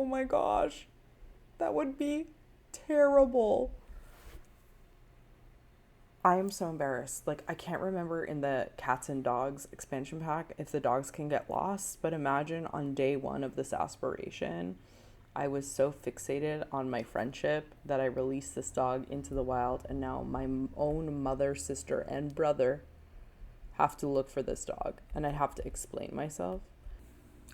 my gosh. That would be terrible. I am so embarrassed. Like, I can't remember in the cats and dogs expansion pack if the dogs can get lost, but imagine on day one of this aspiration, I was so fixated on my friendship that I released this dog into the wild, and now my own mother, sister, and brother have to look for this dog, and I have to explain myself.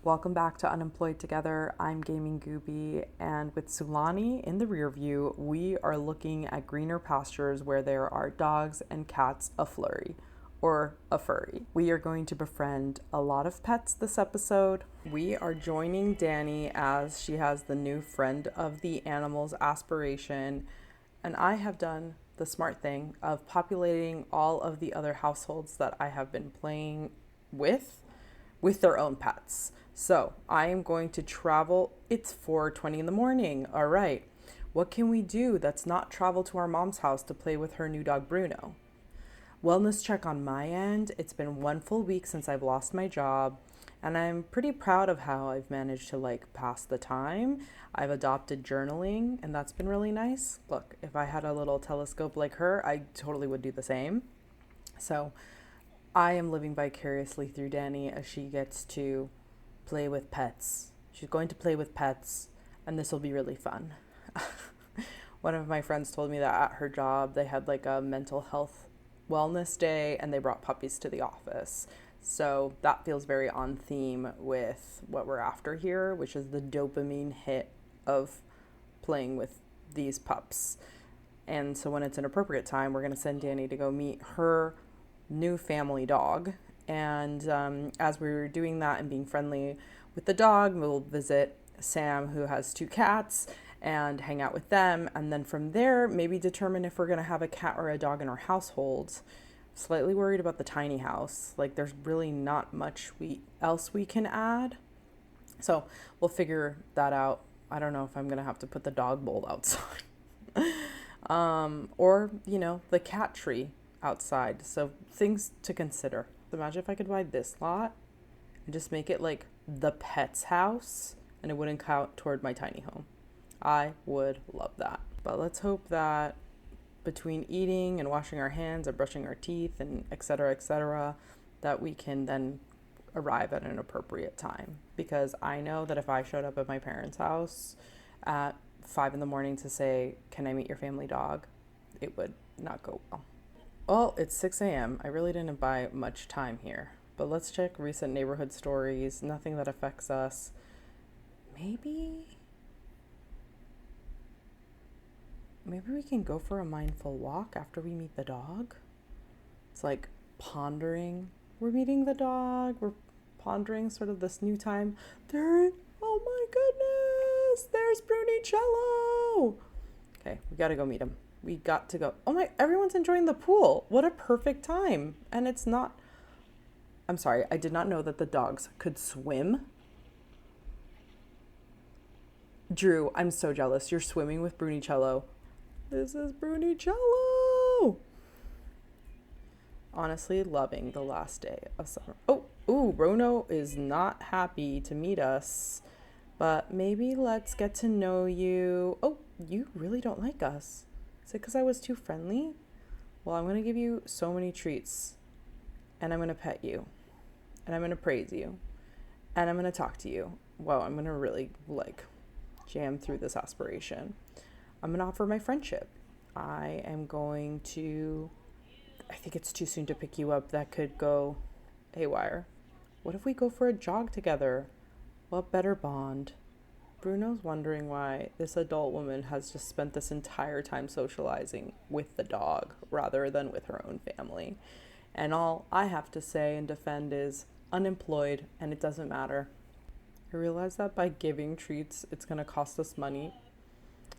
Welcome back to Unemployed Together. I'm Gaming Gooby, and with Sulani in the rear view, we are looking at greener pastures where there are dogs and cats a flurry, or a furry. We are going to befriend a lot of pets this episode. We are joining Dani as she has the new friend of the animals aspiration, and I have done the smart thing of populating all of the other households that I have been playing with their own pets. So I am going to travel. It's 4:20 in the morning. All right. What can we do that's not travel to our mom's house to play with her new dog, Bruno? Wellness check on my end. It's been 1 full week since I've lost my job, and I'm pretty proud of how I've managed to pass the time. I've adopted journaling, and that's been really nice. Look, if I had a little telescope like her, I totally would do the same. So I am living vicariously through Dani as she gets to play with pets. She's going to play with pets, and this will be really fun. One of my friends told me that at her job, they had a mental health wellness day, and they brought puppies to the office. So that feels very on theme with what we're after here, which is the dopamine hit of playing with these pups. And so when it's an appropriate time, we're going to send Dani to go meet her new family dog. And as we were doing that and being friendly with the dog, we'll visit Sam, who has 2 cats, and hang out with them. And then from there, maybe determine if we're going to have a cat or a dog in our household. Slightly worried about the tiny house. There's really not much else we can add. So we'll figure that out. I don't know if I'm going to have to put the dog bowl outside. Or, the cat tree outside. So things to consider. Imagine if I could buy this lot and just make it the pet's house, and it wouldn't count toward my tiny home. I would love that. But let's hope that between eating and washing our hands and brushing our teeth and etc., that we can then arrive at an appropriate time. Because I know that if I showed up at my parents' house at 5 a.m. to say, can I meet your family dog? It would not go well. Well, it's 6 a.m. I really didn't buy much time here. But let's check recent neighborhood stories. Nothing that affects us. Maybe we can go for a mindful walk after we meet the dog. It's pondering. We're meeting the dog. We're pondering sort of this new time. Oh my goodness, there's Brunicello. Okay, we gotta go meet him. We got to go. Oh my, everyone's enjoying the pool. What a perfect time. And it's not, I'm sorry, I did not know that the dogs could swim. Drew, I'm so jealous. You're swimming with Brunicello. This is Brunicello. Honestly, loving the last day of summer. Bruno is not happy to meet us, but maybe let's get to know you. Oh, you really don't like us. Is it because I was too friendly? Well, I'm going to give you so many treats, and I'm going to pet you, and I'm going to praise you, and I'm going to talk to you. Wow, I'm going to really jam through this aspiration. I'm going to offer my friendship. I think it's too soon to pick you up. That could go haywire. What if we go for a jog together? What better bond? Bruno's wondering why this adult woman has just spent this entire time socializing with the dog rather than with her own family. And all I have to say and defend is unemployed, and it doesn't matter. I realize that by giving treats, it's going to cost us money.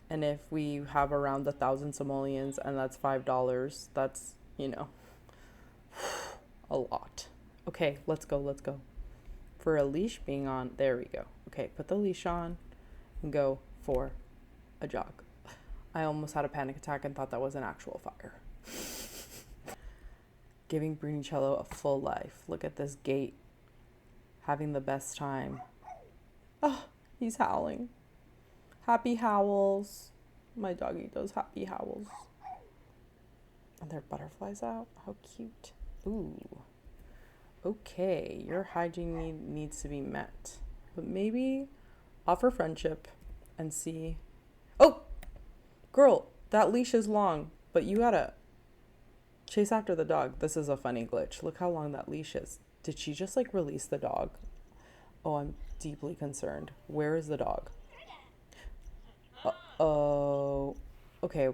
And if we have around 1,000 simoleons and that's $5, that's, a lot. Okay, let's go. For a leash being on, there we go. Okay, put the leash on and go for a jog. I almost had a panic attack and thought that was an actual fire. Giving Brunicello a full life. Look at this gait. Having the best time. Oh, he's howling. Happy howls. My doggy does happy howls. And there are butterflies out. How cute. Ooh. Okay, your hygiene needs to be met. But maybe offer friendship and see. Oh! Girl, that leash is long, but you gotta chase after the dog. This is a funny glitch. Look how long that leash is. Did she just like release the dog? Oh, I'm deeply concerned. Where is the dog? Oh. Okay.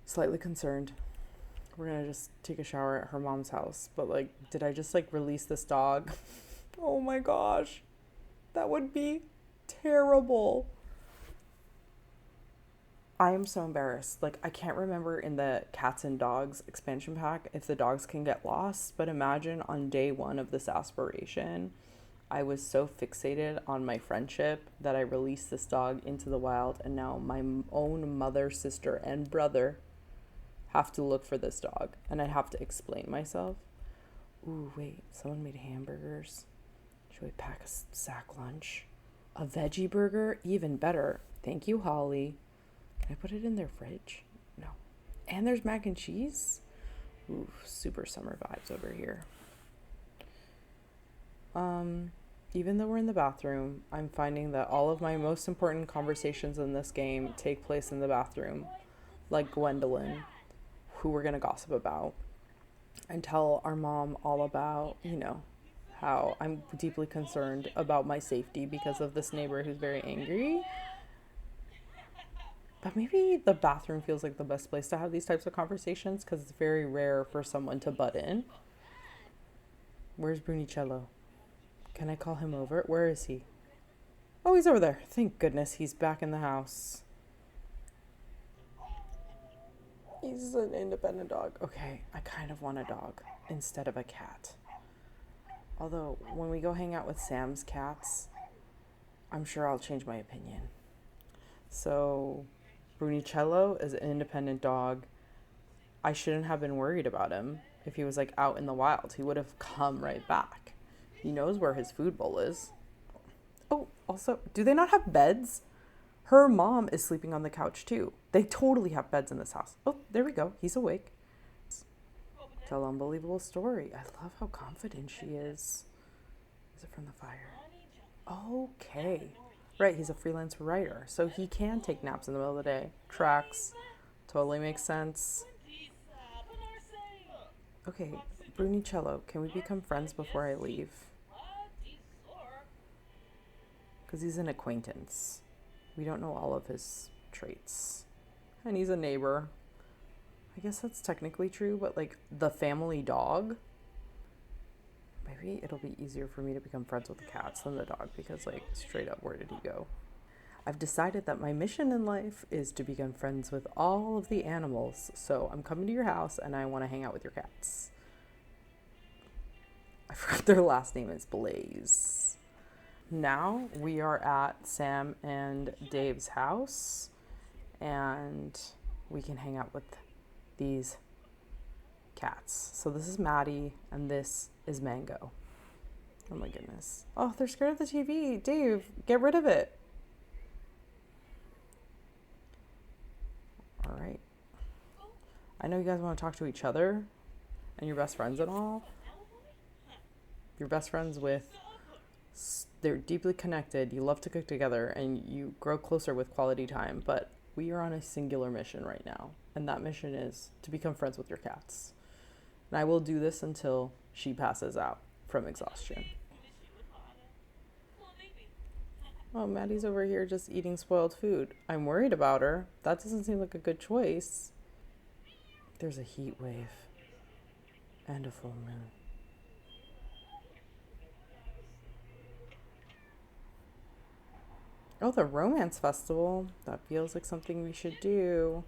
Slightly concerned. We're gonna just take a shower at her mom's house. But like, did I just like release this dog? Oh my gosh. That would be terrible. I am so embarrassed. Like, I can't remember in the cats and dogs expansion pack if the dogs can get lost, but imagine on day one of this aspiration, I was so fixated on my friendship that I released this dog into the wild, and now my own mother, sister, and brother have to look for this dog, and I have to explain myself. Ooh, wait, someone made hamburgers. Should we pack a sack lunch? A veggie burger? Even better. Thank you, Holly. Can I put it in their fridge? No. And there's mac and cheese? Ooh, super summer vibes over here. Even though we're in the bathroom, I'm finding that all of my most important conversations in this game take place in the bathroom. Like Gwendolyn, who we're gonna gossip about, and tell our mom all about, how I'm deeply concerned about my safety because of this neighbor who's very angry. But maybe the bathroom feels like the best place to have these types of conversations because it's very rare for someone to butt in. Where's Brunicello? Can I call him over? Where is he? Oh, he's over there. Thank goodness he's back in the house. He's an independent dog. Okay, I kind of want a dog instead of a cat. Although, when we go hang out with Sam's cats, I'm sure I'll change my opinion. So, Brunicello is an independent dog. I shouldn't have been worried about him. If he was like out in the wild, he would have come right back. He knows where his food bowl is. Oh, also, do they not have beds? Her mom is sleeping on the couch too. They totally have beds in this house. Oh, there we go. He's awake. Tell an unbelievable story. I love how confident she is. Is it from the fire? Okay. Right, he's a freelance writer, so he can take naps in the middle of the day. Tracks. Totally makes sense. Okay, Brunicello, can we become friends before I leave? Because he's an acquaintance. We don't know all of his traits. And he's a neighbor. I guess that's technically true, but like the family dog, maybe it'll be easier for me to become friends with the cats than the dog because like straight up, where did he go? I've decided that my mission in life is to become friends with all of the animals. So I'm coming to your house and I want to hang out with your cats. I forgot their last name is Blaze. Now we are at Sam and Dave's house and we can hang out with these cats. So this is Maddie and this is Mango. Oh my goodness. Oh, they're scared of the TV. Dave, get rid of it. All right. I know you guys want to talk to each other and your best friends and all. You're best friends with, they're deeply connected, you love to cook together, and you grow closer with quality time, but we are on a singular mission right now, and that mission is to become friends with your cats. And I will do this until she passes out from exhaustion. Oh, Maddie's over here just eating spoiled food. I'm worried about her. That doesn't seem like a good choice. There's a heat wave and a full moon. Oh, the romance festival. That feels like something we should do.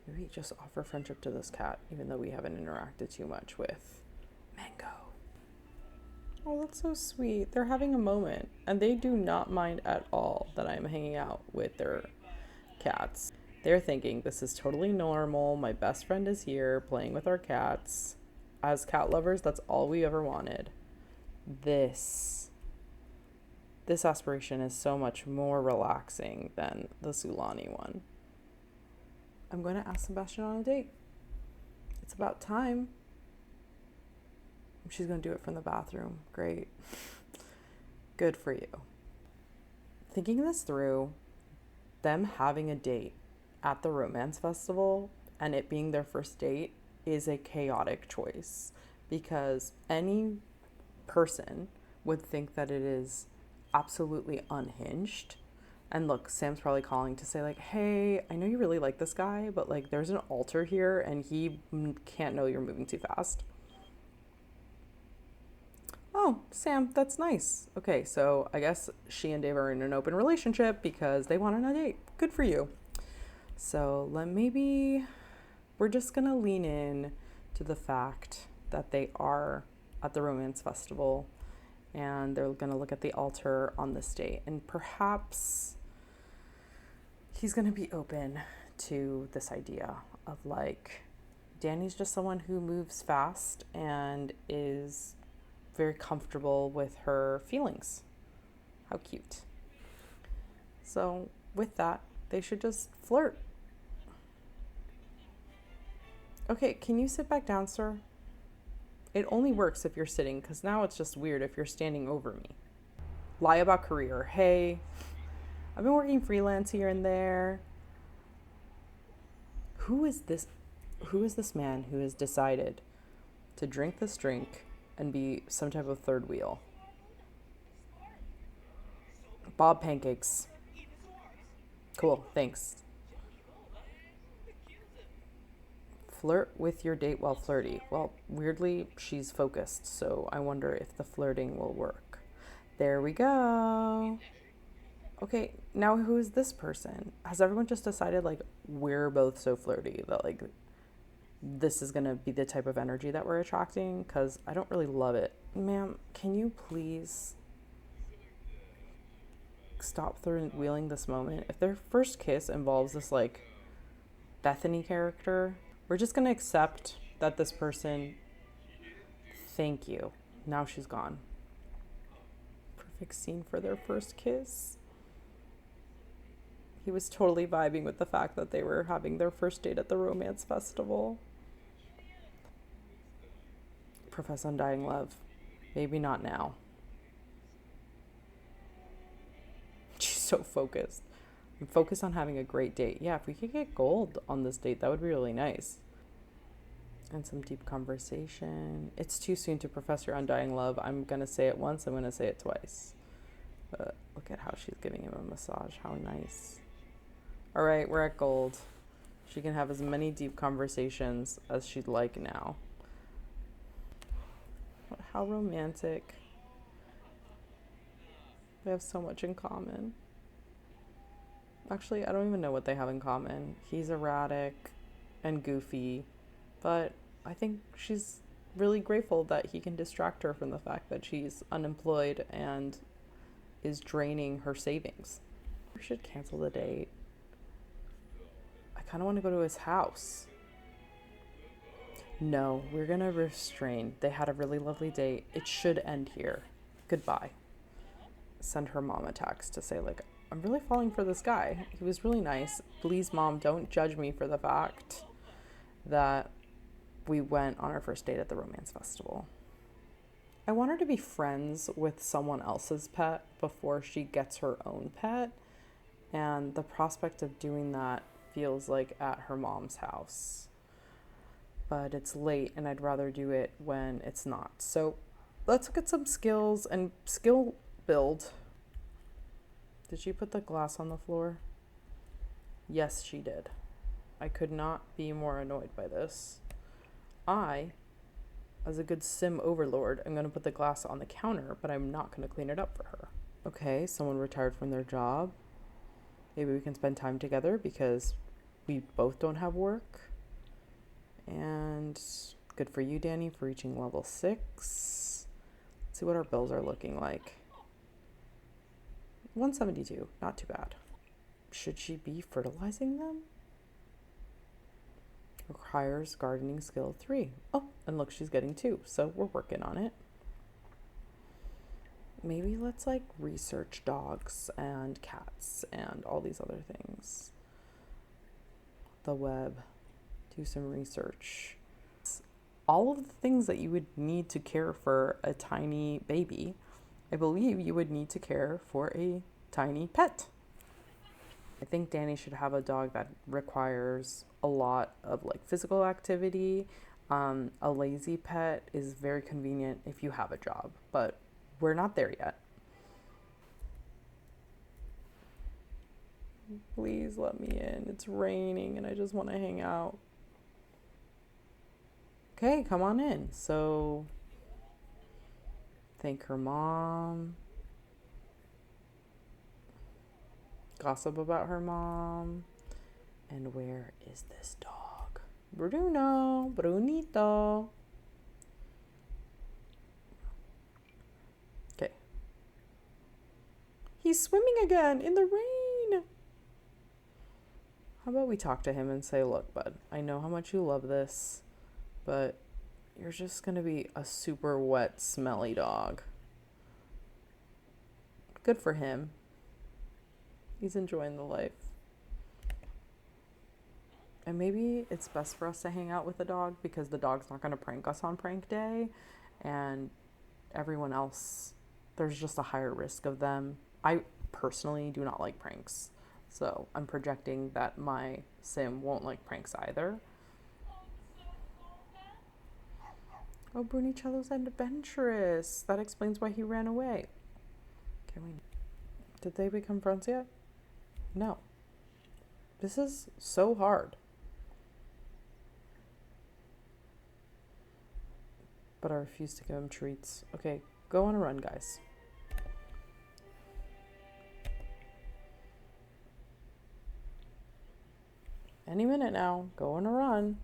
Maybe just offer friendship to this cat, even though we haven't interacted too much with Mango. Oh, that's so sweet. They're having a moment, and they do not mind at all that I'm hanging out with their cats. They're thinking, this is totally normal. My best friend is here playing with our cats. As cat lovers, that's all we ever wanted. This aspiration is so much more relaxing than the Sulani one. I'm going to ask Sebastian on a date. It's about time. She's going to do it from the bathroom. Great. Good for you. Thinking this through, them having a date at the romance festival and it being their first date is a chaotic choice, because any person would think that it is absolutely unhinged. And look, Sam's probably calling to say like, hey, I know you really like this guy, but like there's an altar here and he can't know you're moving too fast. Oh, Sam, that's nice. Okay, so I guess she and Dave are in an open relationship because they want on a date. Good for you. So we're just gonna lean in to the fact that they are at the romance festival and they're gonna look at the altar on this date, and perhaps he's gonna be open to this idea of like, Dani's just someone who moves fast and is very comfortable with her feelings. How cute. So with that, they should just flirt. Okay, can you sit back down, sir? It only works if you're sitting, because now it's just weird if you're standing over me. Lie about career. Hey, I've been working freelance here and there. Who is this man who has decided to drink this drink and be some type of third wheel? Bob Pancakes. Cool, thanks. Flirt with your date while flirty. Well, weirdly, she's focused, so I wonder if the flirting will work. There we go. Okay, now who is this person? Has everyone just decided, like, we're both so flirty that, like, this is gonna be the type of energy that we're attracting? Because I don't really love it. Ma'am, can you please stop third-wheeling this moment? If their first kiss involves this, like, Bethany character, we're just gonna accept that this person... Thank you. Now she's gone. Perfect scene for their first kiss. He was totally vibing with the fact that they were having their first date at the romance festival. Profess undying love. Maybe not now. She's so focused. I'm focused on having a great date. Yeah, if we could get gold on this date, that would be really nice. And some deep conversation. It's too soon to profess your undying love. I'm going to say it once. I'm going to say it twice. But look at how she's giving him a massage. How nice. All right, we're at gold. She can have as many deep conversations as she'd like now. How romantic. They have so much in common. Actually, I don't even know what they have in common. He's erratic and goofy, but I think she's really grateful that he can distract her from the fact that she's unemployed and is draining her savings. We should cancel the date. I kind of want to go to his house. No, we're going to restrain. They had a really lovely date. It should end here. Goodbye. Send her mom a text to say, like, I'm really falling for this guy. He was really nice. Please, Mom, don't judge me for the fact that we went on our first date at the romance festival. I want her to be friends with someone else's pet before she gets her own pet. And the prospect of doing that feels like at her mom's house. But it's late and I'd rather do it when it's not. So let's look at some skills and skill build. Did she put the glass on the floor? Yes, she did. I could not be more annoyed by this. I, as a good sim overlord, am going to put the glass on the counter, but I'm not going to clean it up for her. Okay, someone retired from their job. Maybe we can spend time together because we both don't have work. And good for you, Dani, for reaching level 6. Let's see what our bills are looking like. 172, not too bad. Should she be fertilizing them? Requires gardening skill 3. Oh, and look, she's getting 2, so we're working on it. Maybe let's like research dogs and cats and all these other things. The web, do some research. All of the things that you would need to care for a tiny baby, I believe you would need to care for a tiny pet. I think Dani should have a dog that requires a lot of like physical activity. A lazy pet is very convenient if you have a job, but we're not there yet. Please let me in. It's raining and I just want to hang out. Okay, come on in. So, thank her mom. Gossip about her mom. And where is this dog? Brunito. Okay. He's swimming again in the rain. How about we talk to him and say, look, bud, I know how much you love this, but you're just going to be a super wet, smelly dog. Good for him. He's enjoying the life. And maybe it's best for us to hang out with the dog because the dog's not going to prank us on prank day. And everyone else, there's just a higher risk of them. I personally do not like pranks. So I'm projecting that my Sim won't like pranks either. Oh, Brunicello's adventurous. That explains why he ran away. Did they become friends yet? No. This is so hard. But I refuse to give him treats. Okay, go on a run, guys. Any minute now, go on a run.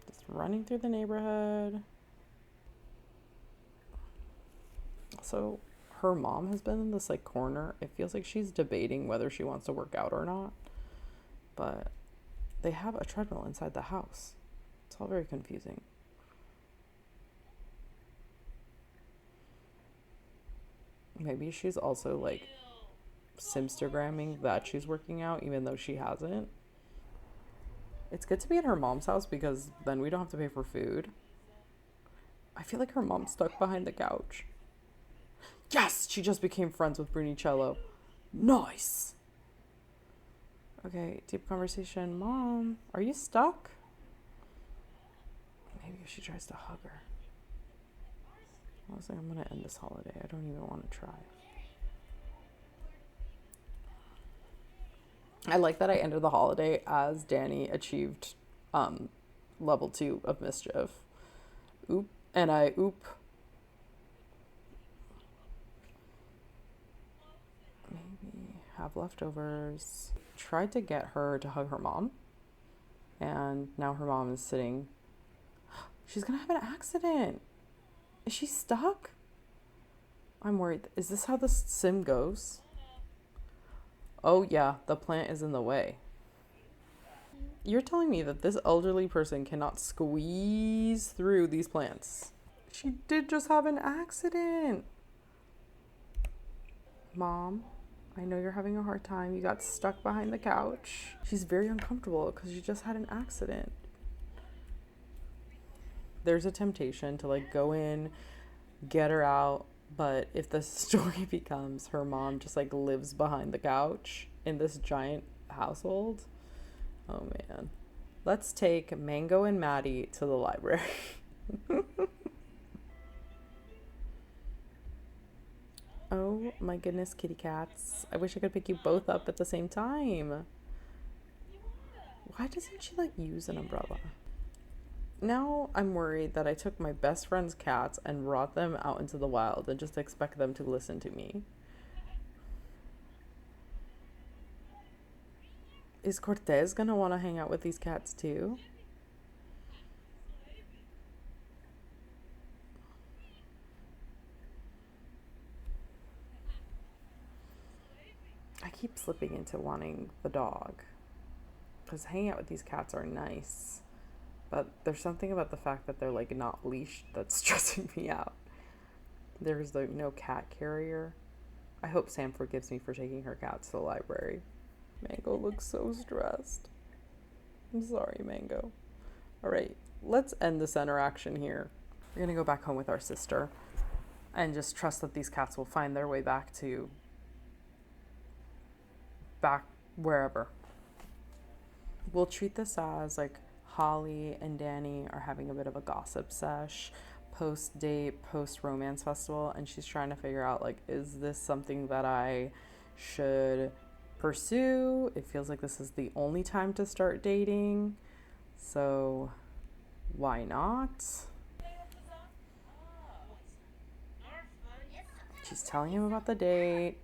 Just running through the neighborhood. So her mom has been in this like corner. It feels like she's debating whether she wants to work out or not. But they have a treadmill inside the house. It's all very confusing. Maybe she's also like Simstagramming that she's working out even though she hasn't. It's good to be at her mom's house because then we don't have to pay for food. I feel like her mom's stuck behind the couch. Yes! She just became friends with Brunicello. Nice! Okay, deep conversation. Mom, are you stuck? Maybe if she tries to hug her. Honestly, I'm gonna end this holiday. I don't even want to try. I like that I ended the holiday as Dani achieved level 2 of mischief. Oop. And I oop. Maybe have leftovers. Tried to get her to hug her mom. And now her mom is sitting. She's gonna have an accident. Is she stuck? I'm worried. Is this how the sim goes? Oh yeah, the plant is in the way. You're telling me that this elderly person cannot squeeze through these plants. She did just have an accident. Mom, I know you're having a hard time. You got stuck behind the couch. She's very uncomfortable because she just had an accident. There's a temptation to like go in, get her out, but if the story becomes her mom just like lives behind the couch in this giant household, oh man. Let's take Mango and Maddie to the library. Oh my goodness, kitty cats. I wish I could pick you both up at the same time. Why doesn't she like use an umbrella? Now I'm worried that I took my best friend's cats and brought them out into the wild and just expect them to listen to me. Is Cortez gonna want to hang out with these cats too? I keep slipping into wanting the dog. Because hanging out with these cats are nice. But there's something about the fact that they're like not leashed that's stressing me out. There's like no cat carrier. I hope Sam forgives me for taking her cat to the library. Mango looks so stressed. I'm sorry, Mango. All right, let's end this interaction here. We're gonna go back home with our sister and just trust that these cats will find their way back wherever. We'll treat this as like Holly and Dani are having a bit of a gossip sesh post-date, post-romance festival, and she's trying to figure out like, is this something that I should pursue? It feels like this is the only time to start dating, so why not? She's telling him about the date,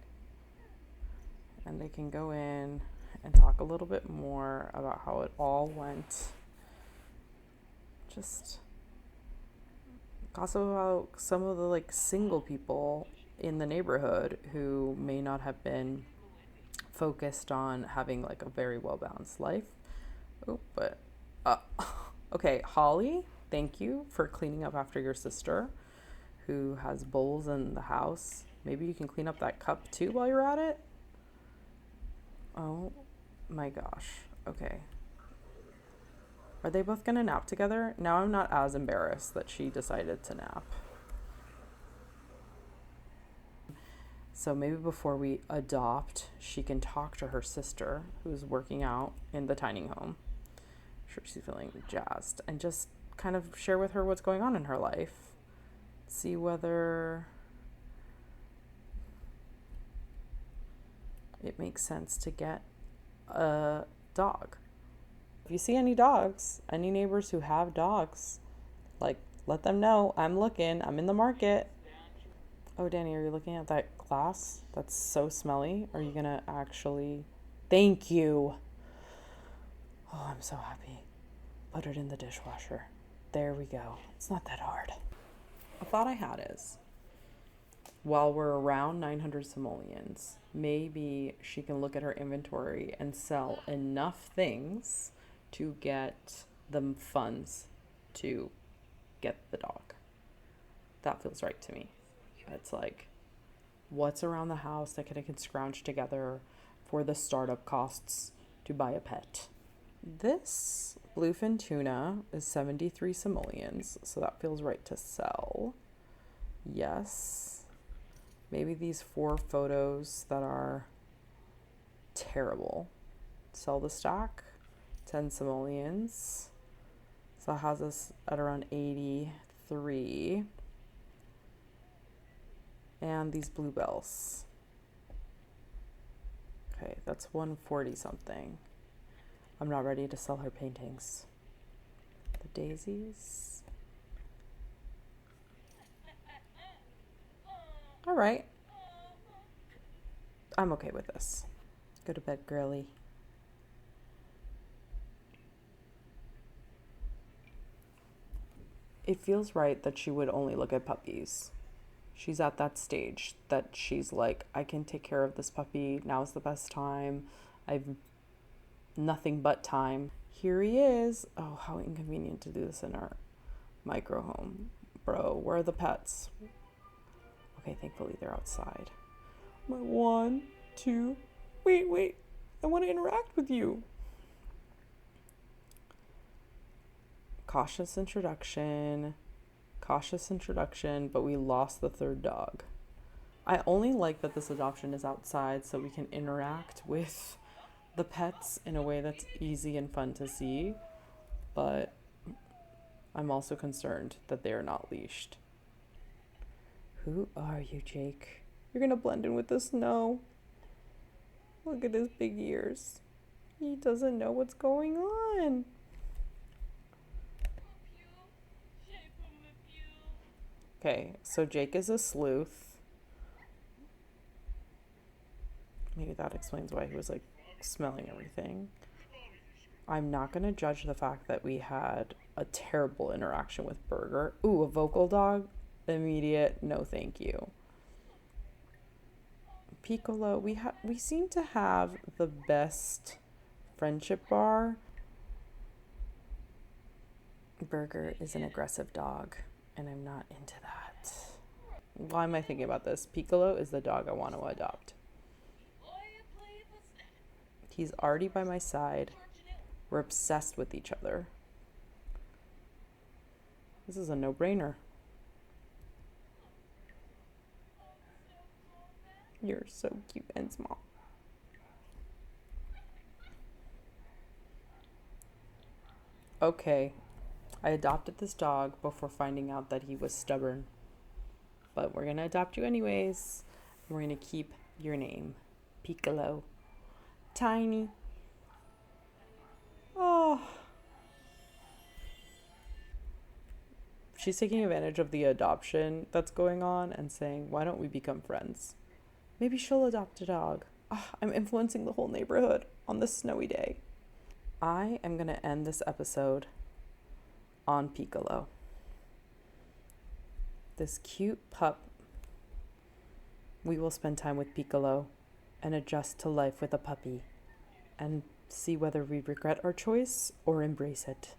and they can go in and talk a little bit more about how it all went. Just gossip about some of the like single people in the neighborhood who may not have been focused on having like a very well balanced life. Okay, Holly, thank you for cleaning up after your sister who has bowls in the house. Maybe you can clean up that cup too while you're at it. Oh my gosh. Okay. Are they both gonna nap together? Now I'm not as embarrassed that she decided to nap. So maybe before we adopt, she can talk to her sister who's working out in the tiny home. I'm sure she's feeling jazzed, and just kind of share with her what's going on in her life. See whether it makes sense to get a dog. If you see any dogs, any neighbors who have dogs, like, let them know. I'm looking. I'm in the market. Oh, Dani, are you looking at that glass? That's so smelly. Are you going to actually... Thank you. Oh, I'm so happy. Put it in the dishwasher. There we go. It's not that hard. A thought I had is, while we're around 900 simoleons, maybe she can look at her inventory and sell enough things to get them funds to get the dog. That feels right to me. It's like, what's around the house that I can scrounge together for the startup costs to buy a pet? This bluefin tuna is 73 simoleons, so that feels right to sell. Yes. Maybe these 4 photos that are terrible. Sell the stack. 10 simoleons. So that has us at around 83. And these bluebells. Okay, that's 140 something. I'm not ready to sell her paintings. The daisies. All right. I'm okay with this. Go to bed, girly. It feels right that she would only look at puppies. She's at that stage that she's like, I can take care of this puppy. Now's the best time. I've nothing but time. Here he is. Oh, how inconvenient to do this in our micro home. Bro, where are the pets? Okay, thankfully they're outside. My 1, 2, wait. I want to interact with you. Cautious introduction, but we lost the 3rd dog. I only like that this adoption is outside so we can interact with the pets in a way that's easy and fun to see, but I'm also concerned that they are not leashed. Who are you, Jake? You're gonna blend in with the snow. Look at his big ears. He doesn't know what's going on. Okay, so Jake is a sleuth. Maybe that explains why he was like smelling everything. I'm not going to judge the fact that we had a terrible interaction with Burger. Ooh, a vocal dog? Immediate, no thank you. Piccolo, we seem to have the best friendship bar. Burger is an aggressive dog, and I'm not into that. Why am I thinking about this? Piccolo is the dog I want to adopt. He's already by my side. We're obsessed with each other. This is a no-brainer. You're so cute and small. Okay, I adopted this dog before finding out that he was stubborn. But we're gonna adopt you anyways. We're gonna keep your name, Piccolo. Tiny. Oh. She's taking advantage of the adoption that's going on and saying, why don't we become friends? Maybe she'll adopt a dog. Oh, I'm influencing the whole neighborhood on this snowy day. I am going to end this episode on Piccolo. This cute pup. We will spend time with Piccolo and adjust to life with a puppy and see whether we regret our choice or embrace it.